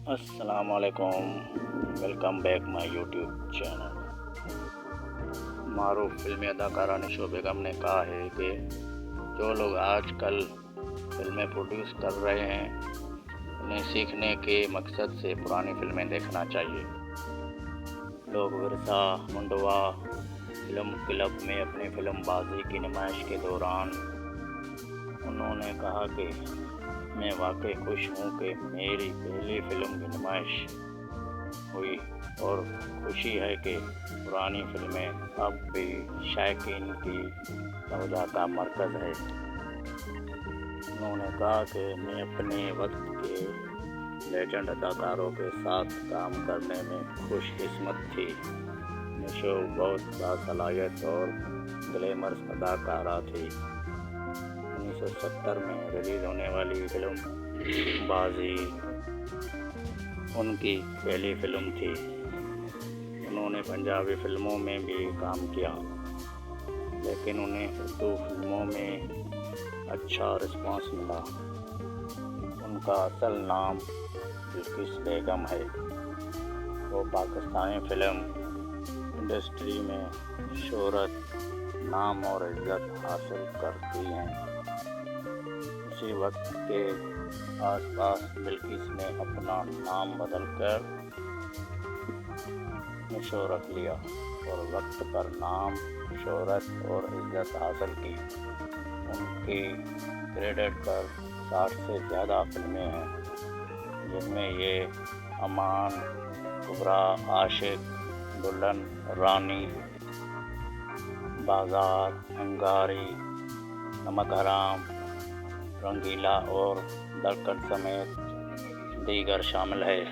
السلام علیکم، welcome back my YouTube channel. معروف فلمی اداکارہ نشو بیگم نے کہا ہے کہ جو لوگ آج کل فلمیں پروڈیوس کر رہے ہیں انہیں سیکھنے کے مقصد سے پرانی فلمیں دیکھنا چاہیے۔ لوگ ورثہ منڈوا فلم کلب میں اپنی فلم بازی کی نمائش کے دوران انہوں نے کہا کہ میں واقعی خوش ہوں کہ میری پہلی فلم کی نمائش ہوئی اور خوشی ہے کہ پرانی فلمیں اب بھی شائقین کی توجہ کا مرکز ہے۔ انہوں نے کہا کہ میں اپنے وقت کے لیجنڈ اداکاروں کے ساتھ کام کرنے میں خوش قسمت تھی۔ نشو بہت باصلاحیت اور گلیمرس اداکارہ تھی۔ 1970 میں ریلیز ہونے والی فلم بازی ان کی پہلی فلم تھی۔ انہوں نے پنجابی فلموں میں بھی کام کیا، لیکن انہیں اردو فلموں میں اچھا رسپانس ملا۔ ان کا اصل نام بلقیس بیگم ہے۔ وہ پاکستانی فلم انڈسٹری میں شہرت، نام اور عزت حاصل کرتی ہیں۔ اسی وقت کے آس پاس بلقیس نے اپنا نام بدل کر نشو رکھ لیا اور وقت پر نام، شہرت اور عزت حاصل کی۔ ان کی کریڈٹ پر 60 سے زیادہ فلمیں ہیں، جن میں یہ امان، کبرا، عاشق، دلہن رانی، بازار، انگاری، نمک حرام، رنگیلا اور دھڑکن سمیت دیگر شامل ہے۔